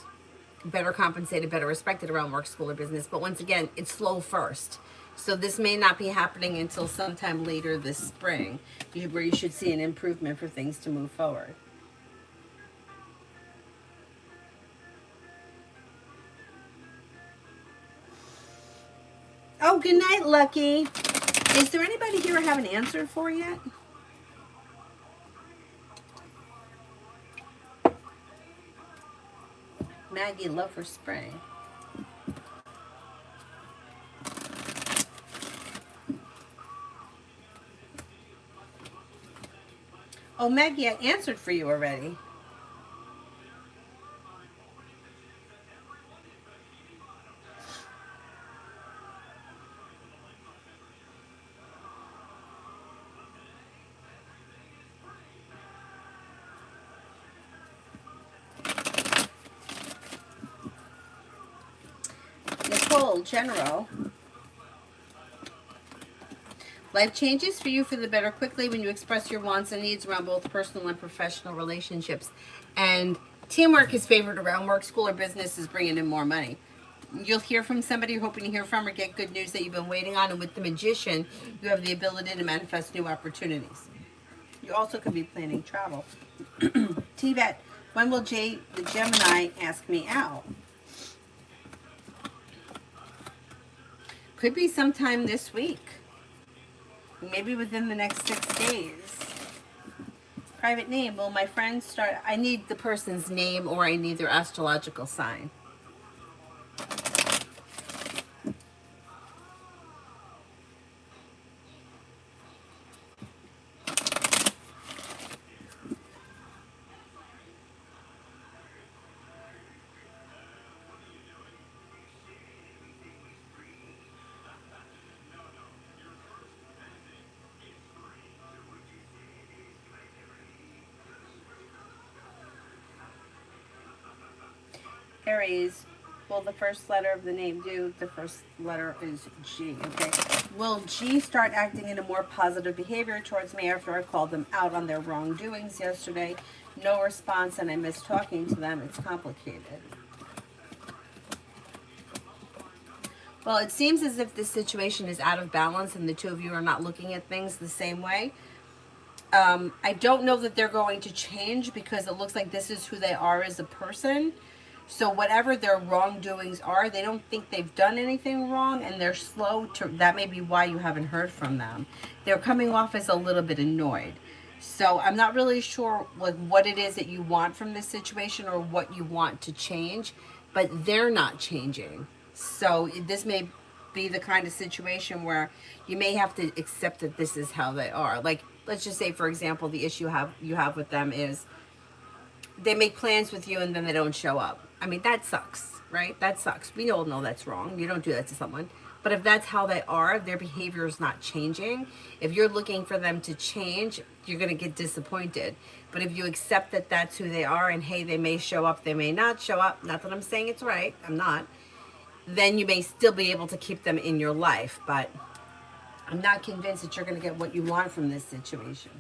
better compensated, better respected around work, school, or business. But once again, it's slow first. So this may not be happening until sometime later this spring, where you should see an improvement for things to move forward. Oh, good night, Lucky. Is there anybody here I haven't answered for yet? Maggie, love for spring. Oh, Maggie, I answered for you already. Nicole, General. Life changes for you for the better quickly when you express your wants and needs around both personal and professional relationships. And teamwork is favored around work, school, or business is bringing in more money. You'll hear from somebody you're hoping to hear from or get good news that you've been waiting on. And with the Magician, you have the ability to manifest new opportunities. You also could be planning travel. T-Bet, when will Jay, the Gemini, ask me out? Could be sometime this week. Maybe within the next 6 days. Private name. Will my friends start? I need the person's name or I need their astrological sign. Aries, will the first letter of the name do? The first letter is G, okay? Will G start acting in a more positive behavior towards me after I called them out on their wrongdoings yesterday? No response and I miss talking to them. It's complicated. Well, it seems as if this situation is out of balance and the two of you are not looking at things the same way. I don't know that they're going to change because it looks like this is who they are as a person. So whatever their wrongdoings are, they don't think they've done anything wrong and they're slow to, that may be why you haven't heard from them. They're coming off as a little bit annoyed. So I'm not really sure what it is that you want from this situation or what you want to change, but they're not changing. So this may be the kind of situation where you may have to accept that this is how they are. Like, let's just say, for example, the issue you have with them is they make plans with you and then they don't show up. I mean, that sucks, right? That sucks. We all know that's wrong. You don't do that to someone. But if that's how they are, their behavior is not changing. If you're looking for them to change, you're going to get disappointed. But if you accept that that's who they are and, hey, they may show up, they may not show up, not that I'm saying it's right, I'm not, then you may still be able to keep them in your life. But I'm not convinced that you're going to get what you want from this situation.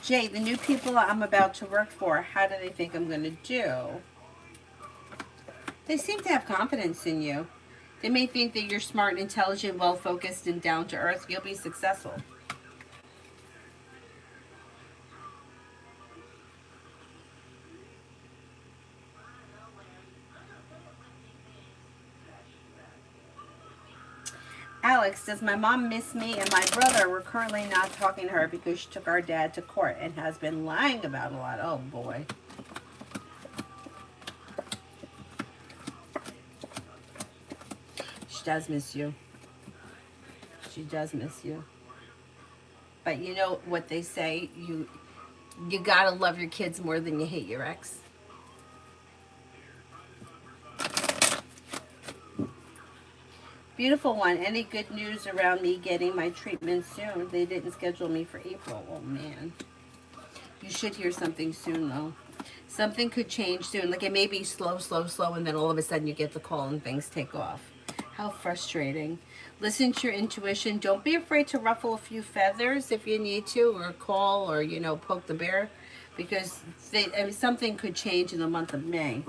Jay, the new people I'm about to work for, how do they think I'm going to do? They seem to have confidence in you. They may think that you're smart, intelligent, well-focused, and down-to-earth. You'll be successful. Alex, does my mom miss me and my brother? We're currently not talking to her because she took our dad to court and has been lying about a lot. Oh, boy. She does miss you. She does miss you. But you know what they say, you gotta love your kids more than you hate your ex. Beautiful one. Any good news around me getting my treatment soon? They didn't schedule me for April. Oh, man. You should hear something soon, though. Something could change soon. Like, it may be slow, slow, slow, and then all of a sudden you get the call and things take off. How frustrating. Listen to your intuition. Don't be afraid to ruffle a few feathers if you need to, or call, or, you know, poke the bear, because I mean, something could change in the month of May.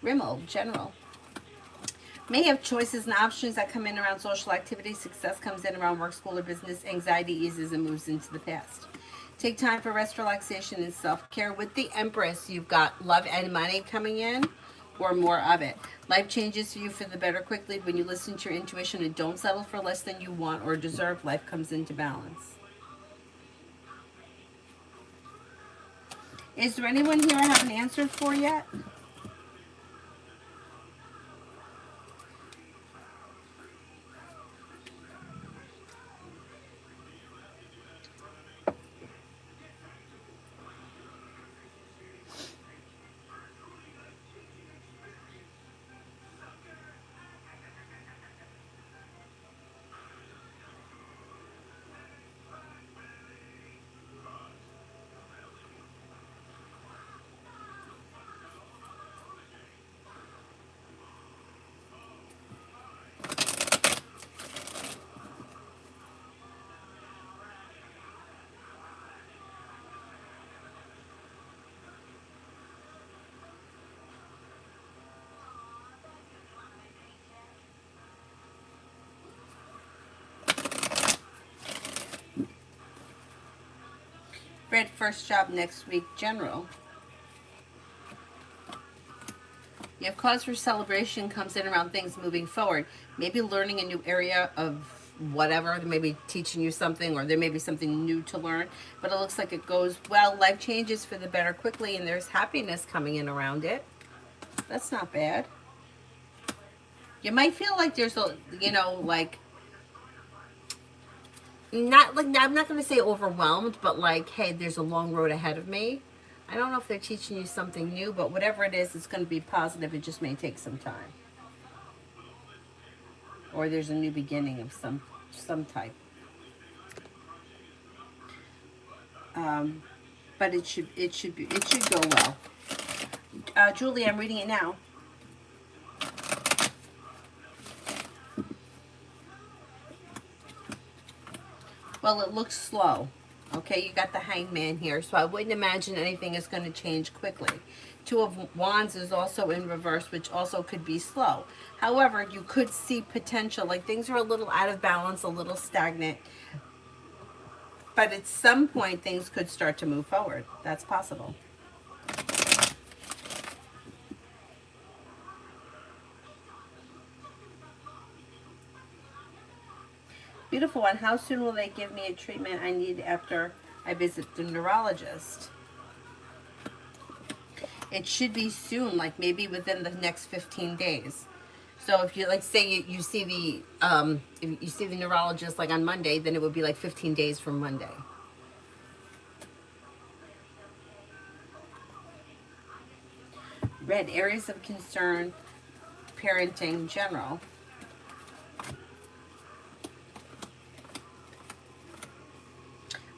Rimmel, general. May have choices and options that come in around social activities. Success comes in around work, school, or business. Anxiety eases and moves into the past. Take time for rest, relaxation, and self-care. With the Empress, you've got love and money coming in, or more of it. Life changes for you for the better quickly when you listen to your intuition and don't settle for less than you want or deserve. Life comes into balance. Is there anyone here I haven't answered for yet? Fred, first job next week, general. You have cause for celebration comes in around things moving forward. Maybe learning a new area of whatever. They may be teaching you something, or there may be something new to learn. But it looks like it goes well. Life changes for the better quickly, and there's happiness coming in around it. That's not bad. You might feel like there's a, you know, like, not like, I'm not going to say overwhelmed, but like, hey, there's a long road ahead of me. I don't know if they're teaching you something new, but whatever it is, it's going to be positive. It just may take some time. Or there's a new beginning of some type. But it should go well. Julie, I'm reading it now. Well, it looks slow. Okay, you got the Hangman here, so I wouldn't imagine anything is going to change quickly. Two of Wands is also in reverse, which also could be slow. However, you could see potential, like things are a little out of balance, a little stagnant. But at some point, things could start to move forward. That's possible. Beautiful one. How soon will they give me a treatment I need after I visit the neurologist? It should be soon, like maybe within the next 15 days. So if you, like, say you see the if you see the neurologist like on Monday, then it would be like 15 days from Monday. Red, areas of concern, parenting in general.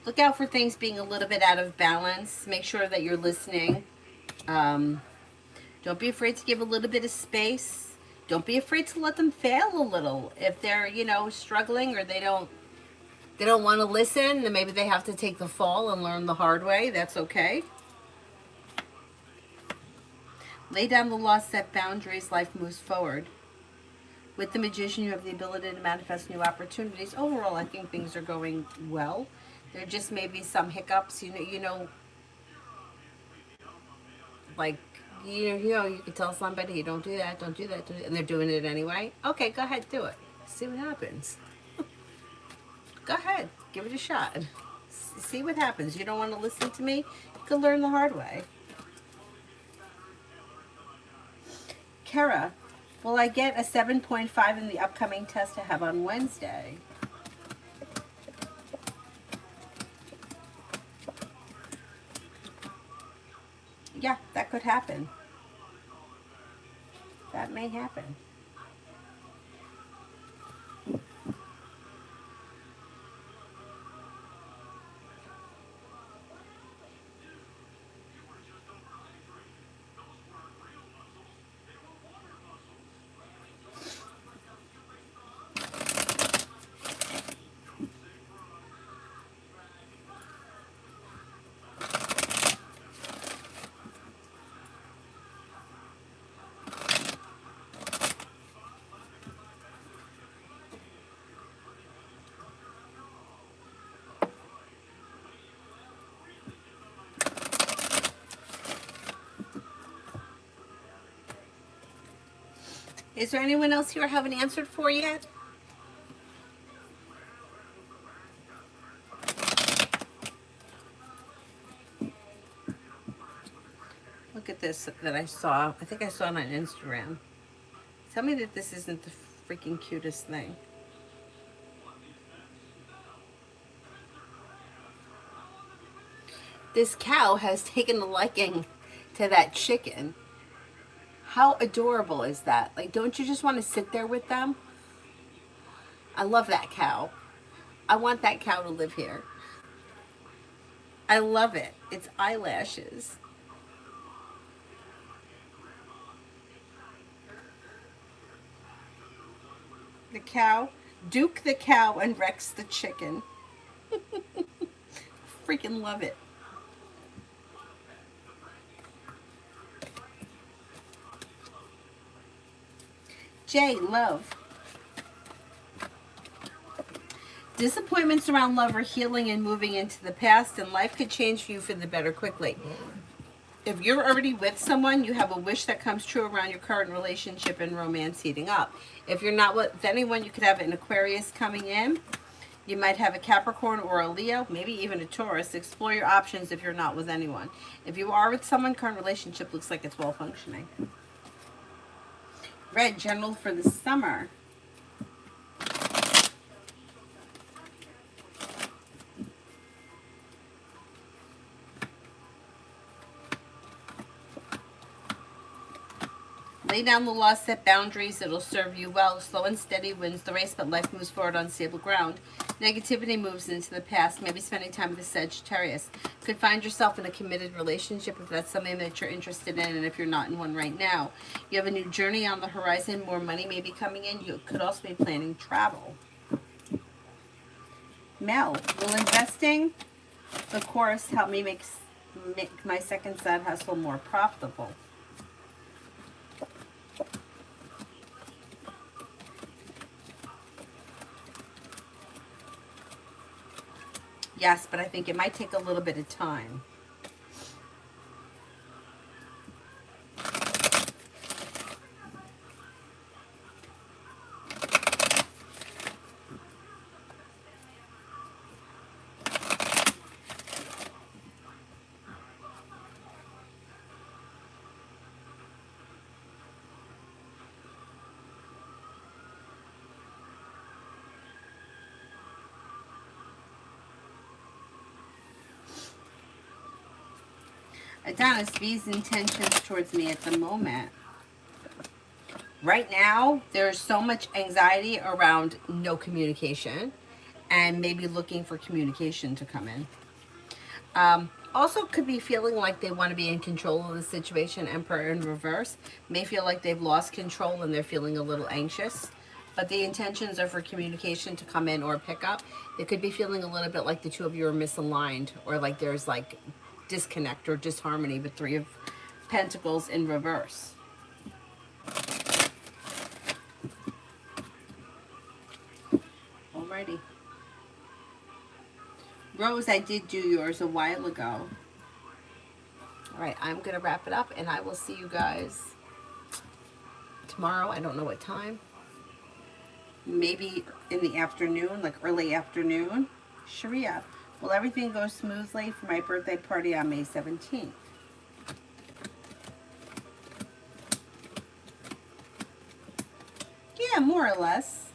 Look out for things being a little bit out of balance. Make sure that you're listening. Don't be afraid to give a little bit of space. Don't be afraid to let them fail a little. If they're, you know, struggling, or they don't want to listen, then maybe they have to take the fall and learn the hard way. That's okay. Lay down the law, set boundaries, life moves forward. With the Magician, you have the ability to manifest new opportunities. Overall, I think things are going well. There just may be some hiccups, you know, like, you know, you can tell somebody, don't do that, don't do that, and they're doing it anyway. Okay, go ahead, do it. See what happens. Go ahead, give it a shot. See what happens. You don't want to listen to me? You can learn the hard way. Kara, Will I get a 7.5 in the upcoming test I have on Wednesday? Yeah, that could happen. That may happen. Is there anyone else here I haven't answered for yet? Look at this that I saw. I think I saw it on Instagram. Tell me that this isn't the freaking cutest thing. This cow has taken a liking to that chicken. How adorable is that? Like, don't you just want to sit there with them? I love that cow. I want that cow to live here. I love it. Its eyelashes. The cow, Duke the cow and Rex the chicken. Freaking love it. Jay, love. Disappointments around love are healing and moving into the past, and life could change for you for the better quickly. If you're already with someone, you have a wish that comes true around your current relationship and romance heating up. If you're not with anyone, you could have an Aquarius coming in. You might have a Capricorn or a Leo, maybe even a Taurus. Explore your options if you're not with anyone. If you are with someone, current relationship looks like it's well functioning. Red, general for the summer. Lay down the law, set boundaries, it'll serve you well. Slow and steady wins the race, but life moves forward on stable ground. Negativity moves into the past, maybe spending time with the Sagittarius. Could find yourself in a committed relationship if that's something that you're interested in, and if you're not in one right now. You have a new journey on the horizon, more money may be coming in. You could also be planning travel. Mel, will investing, of course, help me make my second side hustle more profitable? Yes, but I think it might take a little bit of time. Adonis, V's intentions towards me at the moment. Right now, there's so much anxiety around no communication and maybe looking for communication to come in. Also could be feeling like they want to be in control of the situation. Emperor in reverse. May feel like they've lost control and they're feeling a little anxious. But the intentions are for communication to come in or pick up. They could be feeling a little bit like the two of you are misaligned, or like there's like disconnect or disharmony with Three of Pentacles in reverse. Alrighty. Rose, I did do yours a while ago. Alright, I'm going to wrap it up, and I will see you guys tomorrow. I don't know what time. Maybe in the afternoon, like early afternoon. Sharia, will everything go smoothly for my birthday party on May 17th? Yeah, more or less.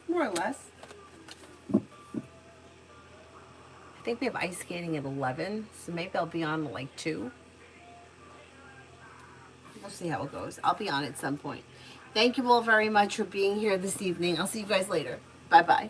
More or less. I think we have ice skating at 11, so maybe I'll be on at like 2. We'll see how it goes. I'll be on at some point. Thank you all very much for being here this evening. I'll see you guys later. Bye bye.